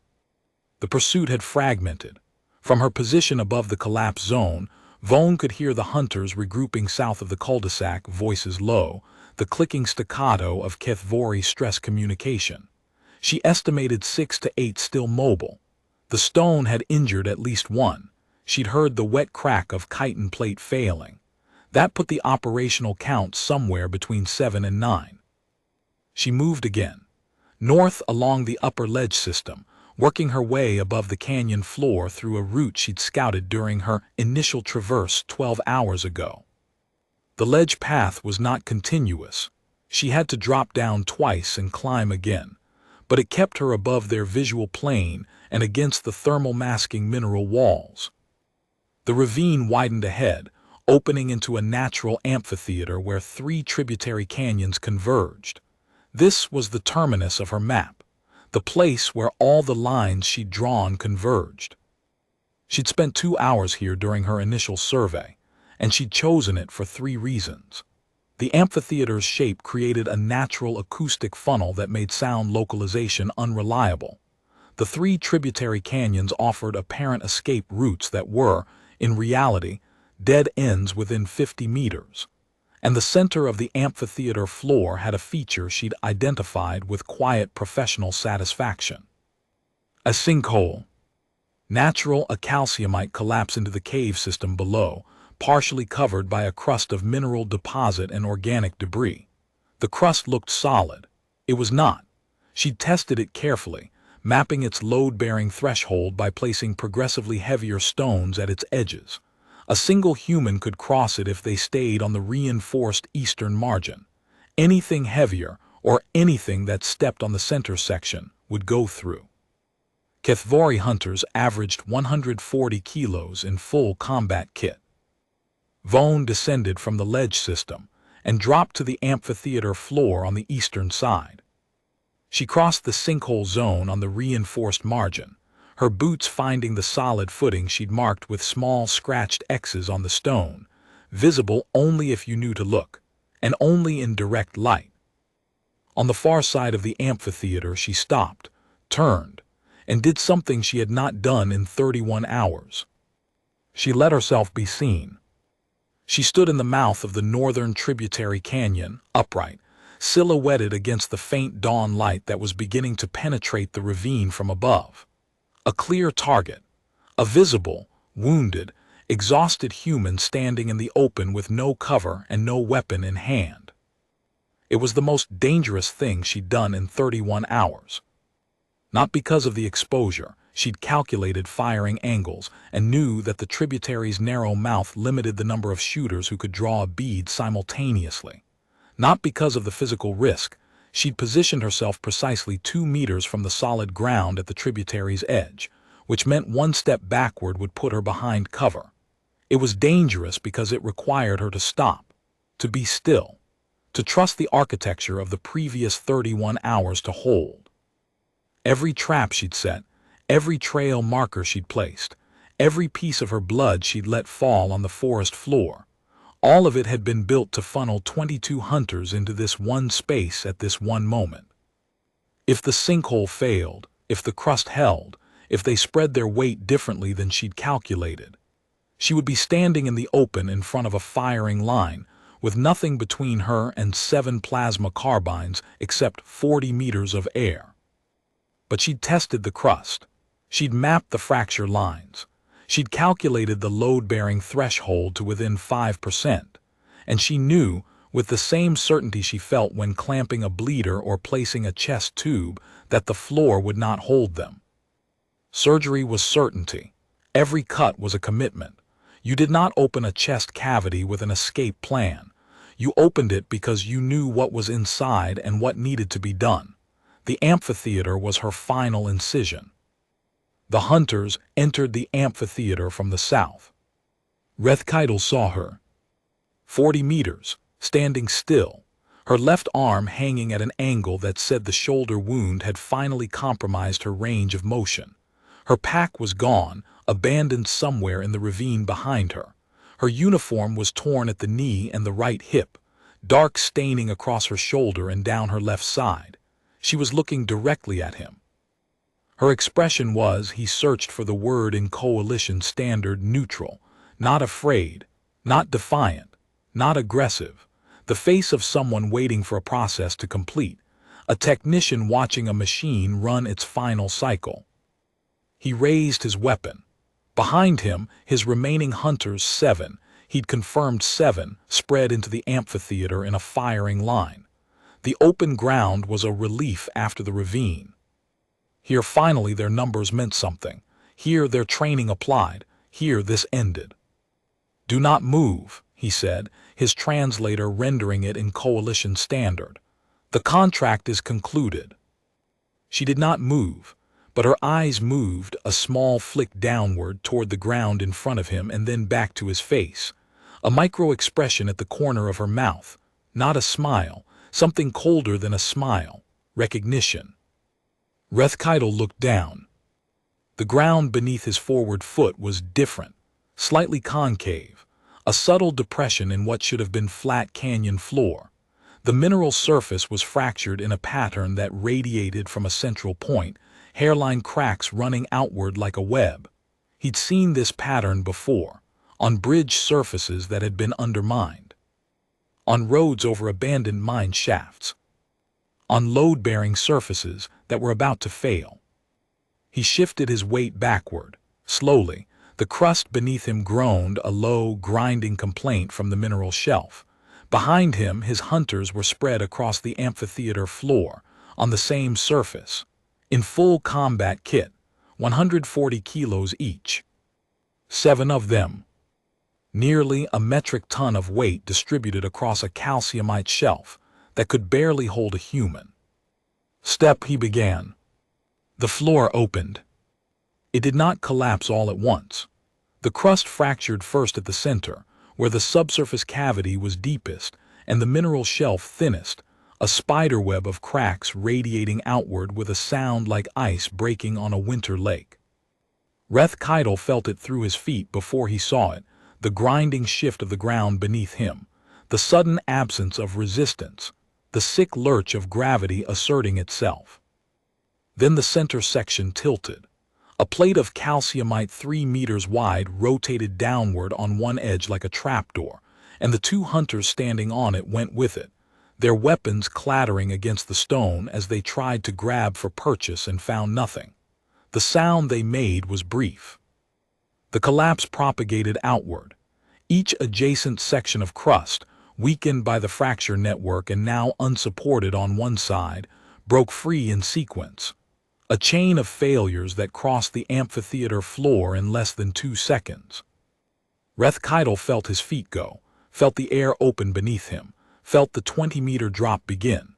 The pursuit had fragmented. From her position above the collapse zone, Vaughn could hear the hunters regrouping south of the cul-de-sac, voices low, the clicking staccato of Keth'vori stress communication. She estimated 6 to 8 still mobile. The stone had injured at least one. She'd heard the wet crack of chitin plate failing. That put the operational count somewhere between 7 and 9. She moved again, north along the upper ledge system, working her way above the canyon floor through a route she'd scouted during her initial traverse 12 hours ago. The ledge path was not continuous. She had to drop down twice and climb again, but it kept her above their visual plane and against the thermal masking mineral walls. The ravine widened ahead, opening into a natural amphitheater where 3 tributary canyons converged. This was the terminus of her map, the place where all the lines she'd drawn converged. She'd spent 2 hours here during her initial survey, and she'd chosen it for 3 reasons. The amphitheater's shape created a natural acoustic funnel that made sound localization unreliable. The 3 tributary canyons offered apparent escape routes that were, in reality, dead ends within 50 meters. And the center of the amphitheater floor had a feature she'd identified with quiet professional satisfaction. A sinkhole. Natural calciumite collapse into the cave system below, partially covered by a crust of mineral deposit and organic debris. The crust looked solid. It was not. She'd tested it carefully, mapping its load-bearing threshold by placing progressively heavier stones at its edges. A single human could cross it if they stayed on the reinforced eastern margin. Anything heavier, or anything that stepped on the center section, would go through. Keth'vori hunters averaged 140 kilos in full combat kit. Vaughn descended from the ledge system and dropped to the amphitheater floor on the eastern side. She crossed the sinkhole zone on the reinforced margin, her boots finding the solid footing she'd marked with small scratched X's on the stone, visible only if you knew to look, and only in direct light. On the far side of the amphitheater she stopped, turned, and did something she had not done in 31 hours. She let herself be seen. She stood in the mouth of the northern tributary canyon, upright, silhouetted against the faint dawn light that was beginning to penetrate the ravine from above. A clear target, a visible, wounded, exhausted human standing in the open with no cover and no weapon in hand. It was the most dangerous thing she'd done in 31 hours. Not because of the exposure. She'd calculated firing angles and knew that the tributary's narrow mouth limited the number of shooters who could draw a bead simultaneously. Not because of the physical risk. She'd positioned herself precisely 2 meters from the solid ground at the tributary's edge, which meant 1 step backward would put her behind cover. It was dangerous because it required her to stop, to be still, to trust the architecture of the previous 31 hours to hold. Every trap she'd set, every trail marker she'd placed, every piece of her blood she'd let fall on the forest floor, all of it had been built to funnel 22 hunters into this one space at this one moment. If the sinkhole failed, if the crust held, if they spread their weight differently than she'd calculated, she would be standing in the open in front of a firing line, with nothing between her and 7 plasma carbines except 40 meters of air. But she'd tested the crust. She'd mapped the fracture lines. She'd calculated the load-bearing threshold to within 5%, and she knew, with the same certainty she felt when clamping a bleeder or placing a chest tube, that the floor would not hold them. Surgery was certainty. Every cut was a commitment. You did not open a chest cavity with an escape plan. You opened it because you knew what was inside and what needed to be done. The amphitheater was her final incision. The hunters entered the amphitheater from the south. Keth'vori saw her. 40 meters, standing still, her left arm hanging at an angle that said the shoulder wound had finally compromised her range of motion. Her pack was gone, abandoned somewhere in the ravine behind her. Her uniform was torn at the knee and the right hip, dark staining across her shoulder and down her left side. She was looking directly at him. Her expression was, he searched for the word in coalition standard, neutral, not afraid, not defiant, not aggressive, the face of someone waiting for a process to complete, a technician watching a machine run its final cycle. He raised his weapon. Behind him, his remaining hunters, 7, he'd confirmed 7, spread into the amphitheater in a firing line. The open ground was a relief after the ravine. Here finally their numbers meant something. Here their training applied. Here this ended. "Do not move," he said, his translator rendering it in coalition standard. "The contract is concluded." She did not move, but her eyes moved, a small flick downward toward the ground in front of him and then back to his face. A micro-expression at the corner of her mouth. Not a smile, something colder than a smile. Recognition. Keth'vori looked down. The ground beneath his forward foot was different, slightly concave, a subtle depression in what should have been flat canyon floor. The mineral surface was fractured in a pattern that radiated from a central point, hairline cracks running outward like a web. He'd seen this pattern before, on bridge surfaces that had been undermined, on roads over abandoned mine shafts, on load-bearing surfaces that were about to fail. He shifted his weight backward. Slowly, the crust beneath him groaned, a low, grinding complaint from the mineral shelf. Behind him, his hunters were spread across the amphitheater floor, on the same surface, in full combat kit, 140 kilos each. 7 of them. Nearly a metric ton of weight distributed across a calciumite shelf that could barely hold a human. "Step," he began. The floor opened. It did not collapse all at once. The crust fractured first at the center, where the subsurface cavity was deepest and the mineral shelf thinnest, a spiderweb of cracks radiating outward with a sound like ice breaking on a winter lake. Keth'vori felt it through his feet before he saw it, the grinding shift of the ground beneath him, the sudden absence of resistance, the sick lurch of gravity asserting itself. Then the center section tilted. A plate of calciumite 3 meters wide rotated downward on one edge like a trapdoor, and the 2 hunters standing on it went with it, their weapons clattering against the stone as they tried to grab for purchase and found nothing. The sound they made was brief. The collapse propagated outward. Each adjacent section of crust, weakened by the fracture network and now unsupported on one side, broke free in sequence. A chain of failures that crossed the amphitheater floor in less than 2 seconds. Keth'vori felt his feet go, felt the air open beneath him, felt the 20-meter drop begin.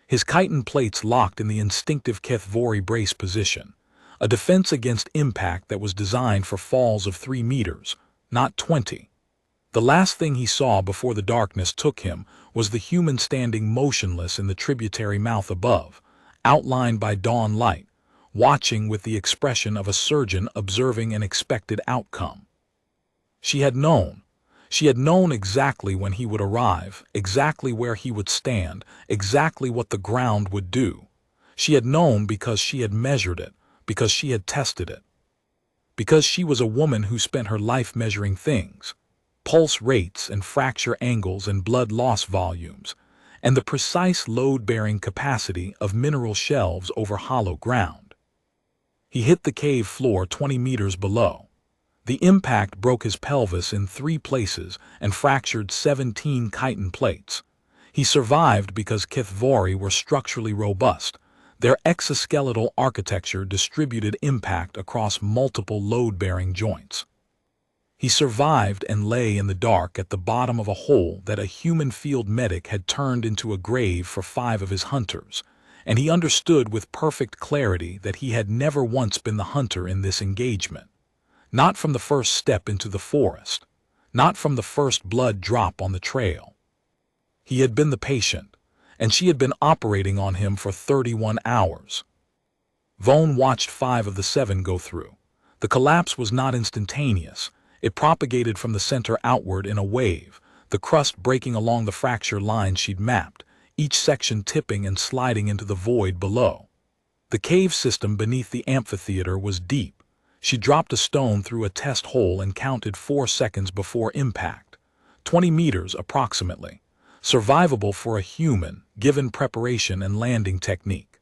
His chitin plates locked in the instinctive Keth'vori brace position, a defense against impact that was designed for falls of 3 meters, not 20. The last thing he saw before the darkness took him was the human standing motionless in the tributary mouth above, outlined by dawn light, watching with the expression of a surgeon observing an expected outcome. She had known. She had known exactly when he would arrive, exactly where he would stand, exactly what the ground would do. She had known because she had measured it, because she had tested it. Because she was a woman who spent her life measuring things, pulse rates and fracture angles and blood loss volumes, and the precise load-bearing capacity of mineral shelves over hollow ground. He hit the cave floor 20 meters below. The impact broke his pelvis in 3 places and fractured 17 chitin plates. He survived because Keth'vori were structurally robust. Their exoskeletal architecture distributed impact across multiple load-bearing joints. He survived and lay in the dark at the bottom of a hole that a human field medic had turned into a grave for 5 of his hunters, and he understood with perfect clarity that he had never once been the hunter in this engagement. Not from the first step into the forest, not from the first blood drop on the trail. He had been the patient, and she had been operating on him for 31 hours. Vaughn watched 5 of the 7 go through. The collapse was not instantaneous. It propagated from the center outward in a wave, the crust breaking along the fracture lines she'd mapped, each section tipping and sliding into the void below. The cave system beneath the amphitheater was deep. She dropped a stone through a test hole and counted 4 seconds before impact. 20 meters approximately. Survivable for a human, given preparation and landing technique.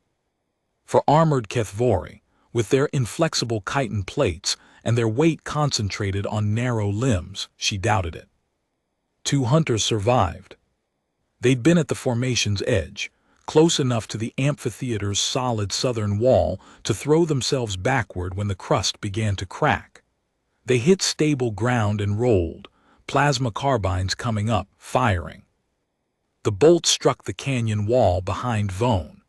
For armored Keth'vori, with their inflexible chitin plates and their weight concentrated on narrow limbs, she doubted it. 2 hunters survived. They'd been at the formation's edge, close enough to the amphitheater's solid southern wall to throw themselves backward when the crust began to crack. They hit stable ground and rolled, plasma carbines coming up, firing. The bolt struck the canyon wall behind Vaughn.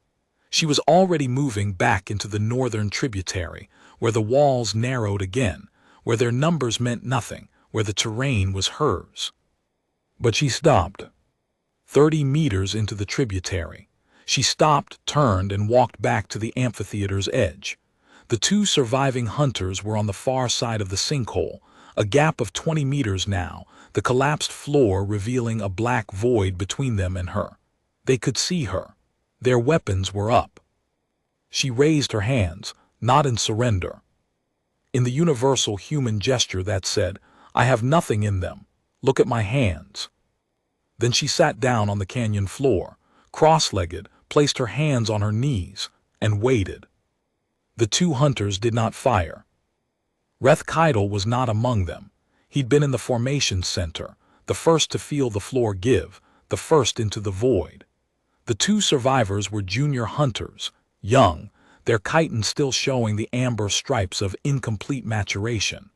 She was already moving back into the northern tributary, where the walls narrowed again, where their numbers meant nothing, where the terrain was hers. But she stopped. 30 meters into the tributary. She stopped, turned, and walked back to the amphitheater's edge. The 2 surviving hunters were on the far side of the sinkhole, a gap of 20 meters now, the collapsed floor revealing a black void between them and her. They could see her. Their weapons were up. She raised her hands, not in surrender. In the universal human gesture that said, "I have nothing in them. Look at my hands." Then she sat down on the canyon floor, cross-legged, placed her hands on her knees, and waited. The 2 hunters did not fire. Keth'vori was not among them. He'd been in the formation center, the first to feel the floor give, the first into the void. The 2 survivors were junior hunters, young, their chitin still showing the amber stripes of incomplete maturation.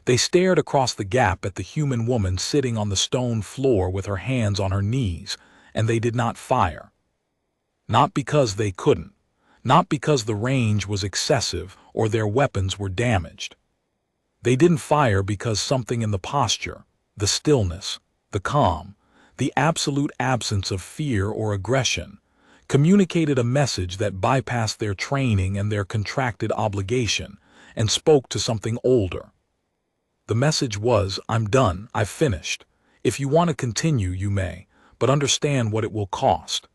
They stared across the gap at the human woman sitting on the stone floor with her hands on her knees, and they did not fire. Not because they couldn't, not because the range was excessive or their weapons were damaged. They didn't fire because something in the posture, the stillness, the calm, the absolute absence of fear or aggression, communicated a message that bypassed their training and their contracted obligation and spoke to something older. The message was, "I'm done, I've finished. If you want to continue, you may, but understand what it will cost."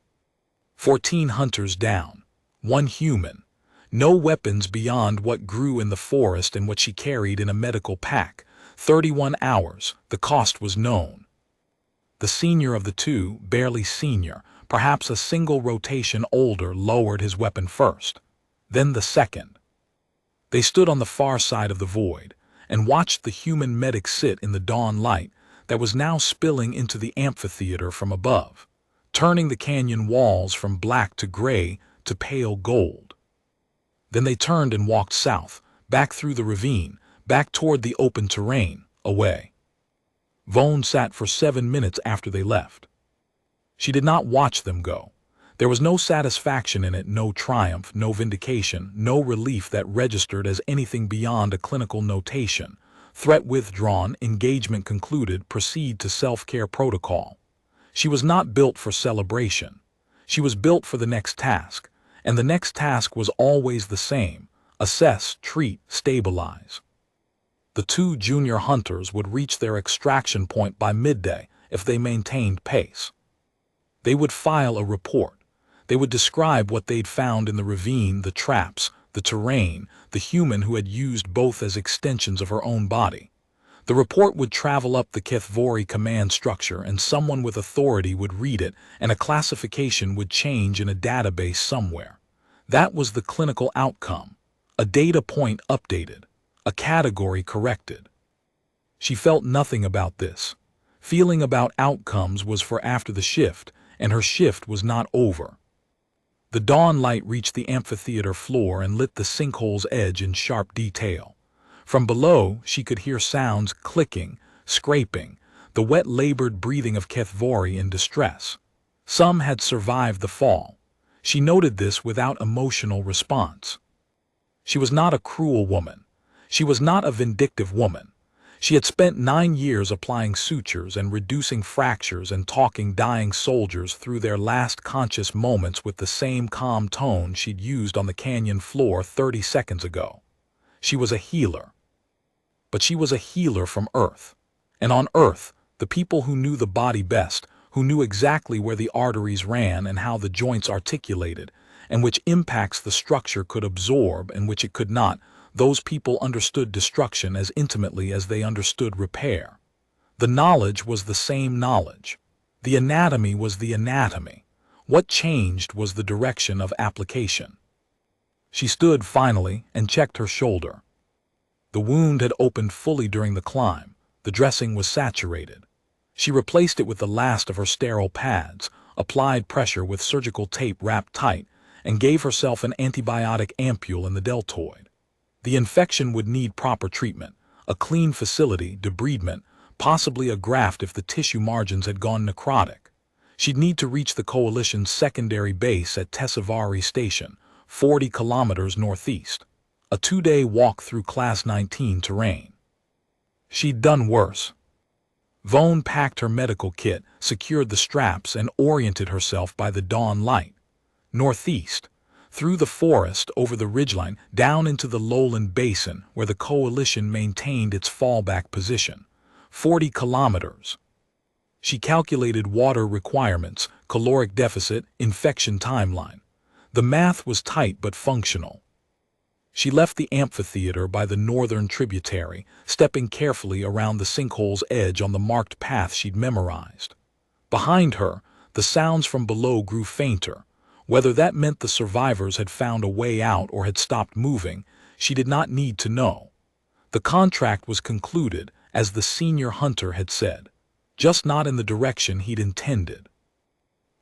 14 hunters down, 1 human, no weapons beyond what grew in the forest and what she carried in a medical pack. 31 hours, the cost was known. The senior of the 2, barely senior, perhaps a single rotation older, lowered his weapon first. Then the second. They stood on the far side of the void and watched the human medic sit in the dawn light that was now spilling into the amphitheater from above, turning the canyon walls from black to gray to pale gold. Then they turned and walked south, back through the ravine, back toward the open terrain, away. Vaughn sat for 7 minutes after they left. She did not watch them go. There was no satisfaction in it, no triumph, no vindication, no relief that registered as anything beyond a clinical notation. Threat withdrawn, engagement concluded, proceed to self-care protocol. She was not built for celebration. She was built for the next task, and the next task was always the same: assess, treat, stabilize. The 2 junior hunters would reach their extraction point by midday if they maintained pace. They would file a report. They would describe what they'd found in the ravine, the traps, the terrain, the human who had used both as extensions of her own body. The report would travel up the Keth'vori command structure, and someone with authority would read it, and a classification would change in a database somewhere. That was the clinical outcome. A data point updated. A category corrected. She felt nothing about this. Feeling about outcomes was for after the shift, and her shift was not over. The dawn light reached the amphitheater floor and lit the sinkhole's edge in sharp detail. From below, she could hear sounds clicking, scraping, the wet labored breathing of Keth'vori in distress. Some had survived the fall. She noted this without emotional response. She was not a cruel woman. She was not a vindictive woman. She had spent 9 years applying sutures and reducing fractures and talking dying soldiers through their last conscious moments with the same calm tone she'd used on the canyon floor 30 seconds ago. She was a healer. But she was a healer from Earth. And on Earth, the people who knew the body best, who knew exactly where the arteries ran and how the joints articulated, and which impacts the structure could absorb and which it could not, those people understood destruction as intimately as they understood repair. The knowledge was the same knowledge. The anatomy was the anatomy. What changed was the direction of application. She stood finally and checked her shoulder. The wound had opened fully during the climb. The dressing was saturated. She replaced it with the last of her sterile pads, applied pressure with surgical tape wrapped tight, and gave herself an antibiotic ampule in the deltoid. The infection would need proper treatment, a clean facility, debridement, possibly a graft if the tissue margins had gone necrotic. She'd need to reach the coalition's secondary base at Keth'vori Station, 40 kilometers northeast. A 2-day walk through Class 19 terrain. She'd done worse. Vone packed her medical kit, secured the straps, and oriented herself by the dawn light. Northeast. Through the forest, over the ridgeline, down into the lowland basin where the coalition maintained its fallback position. 40 kilometers. She calculated water requirements, caloric deficit, infection timeline. The math was tight but functional. She left the amphitheater by the northern tributary, stepping carefully around the sinkhole's edge on the marked path she'd memorized. Behind her, the sounds from below grew fainter. Whether that meant the survivors had found a way out or had stopped moving, she did not need to know. The contract was concluded, as the senior hunter had said, just not in the direction he'd intended.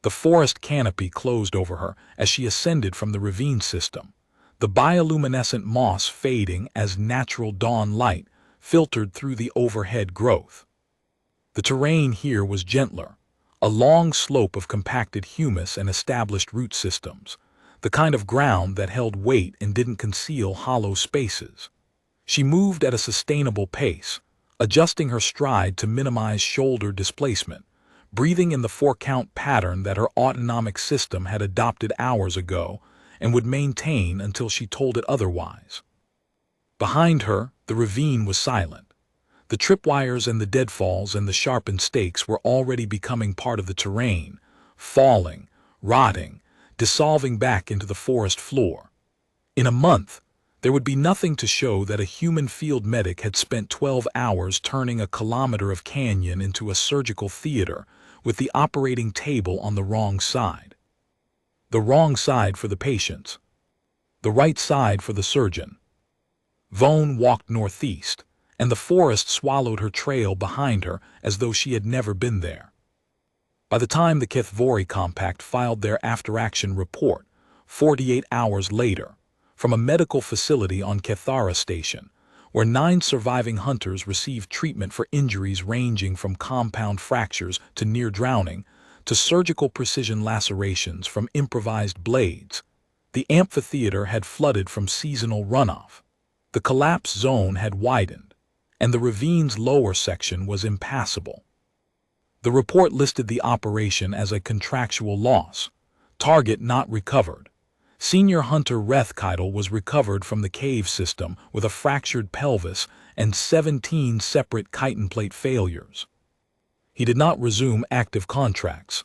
The forest canopy closed over her as she ascended from the ravine system, the bioluminescent moss fading as natural dawn light filtered through the overhead growth. The terrain here was gentler. A long slope of compacted humus and established root systems, the kind of ground that held weight and didn't conceal hollow spaces. She moved at a sustainable pace, adjusting her stride to minimize shoulder displacement, breathing in the 4-count pattern that her autonomic system had adopted hours ago and would maintain until she told it otherwise. Behind her, the ravine was silent. The tripwires and the deadfalls and the sharpened stakes were already becoming part of the terrain, falling, rotting, dissolving back into the forest floor. In a month, there would be nothing to show that a human field medic had spent 12 hours turning a kilometer of canyon into a surgical theater with the operating table on the wrong side. The wrong side for the patients. The right side for the surgeon. Vone walked northeast, and the forest swallowed her trail behind her as though she had never been there. By the time the Keth'vori Compact filed their after-action report, 48 hours later, from a medical facility on Keth'vori Station, where 9 surviving hunters received treatment for injuries ranging from compound fractures to near drowning, to surgical precision lacerations from improvised blades, the amphitheater had flooded from seasonal runoff. The collapse zone had widened, and the ravine's lower section was impassable. The report listed the operation as a contractual loss, target not recovered. Senior hunter Keth'vori was recovered from the cave system with a fractured pelvis and 17 separate chitin plate failures. He did not resume active contracts.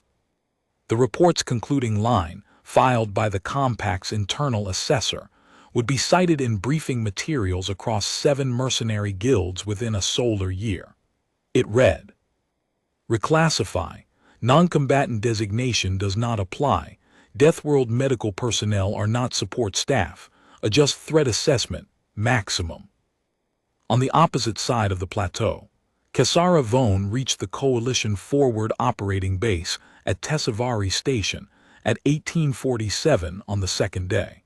The report's concluding line, filed by the Compact's internal assessor, would be cited in briefing materials across 7 mercenary guilds within a solar year. It read, "Reclassify. Non-combatant designation does not apply. Deathworld medical personnel are not support staff. Adjust threat assessment, maximum. On the opposite side of the plateau, Keth'vori reached the Coalition Forward Operating Base at Keth'vori Station at 1847 on the second day.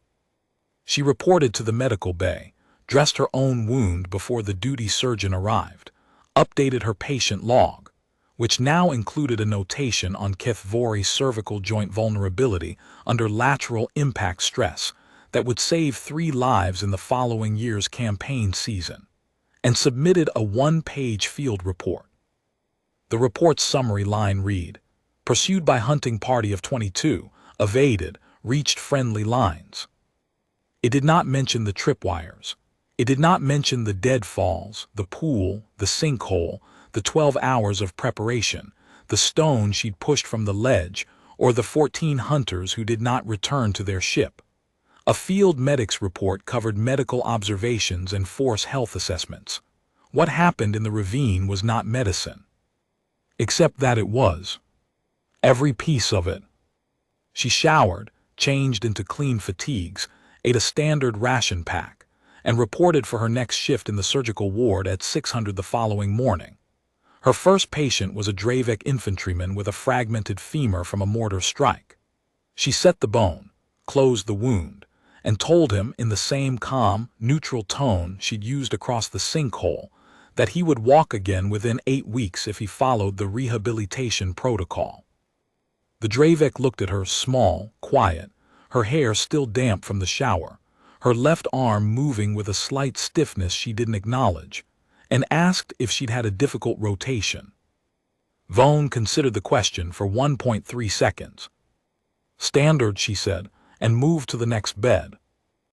She reported to the medical bay, dressed her own wound before the duty surgeon arrived, updated her patient log, which now included a notation on Keth'vori's cervical joint vulnerability under lateral impact stress that would save 3 lives in the following year's campaign season, and submitted a 1-page field report. The report's summary line read, "Pursued by hunting party of 22, evaded, reached friendly lines." It did not mention the tripwires. It did not mention the deadfalls, the pool, the sinkhole, the 12 hours of preparation, the stone she'd pushed from the ledge, or the 14 hunters who did not return to their ship. A field medic's report covered medical observations and force health assessments. What happened in the ravine was not medicine. Except that it was. Every piece of it. She showered, changed into clean fatigues, ate a standard ration pack, and reported for her next shift in the surgical ward at 600 the following morning. Her first patient was a Dravek infantryman with a fragmented femur from a mortar strike. She set the bone, closed the wound, and told him in the same calm, neutral tone she'd used across the sinkhole that he would walk again within 8 weeks if he followed the rehabilitation protocol. The Dravek looked at her, small, quiet, her hair still damp from the shower, her left arm moving with a slight stiffness she didn't acknowledge, and asked if she'd had a difficult rotation. Vaughn considered the question for 1.3 seconds. "Standard," she said, and moved to the next bed.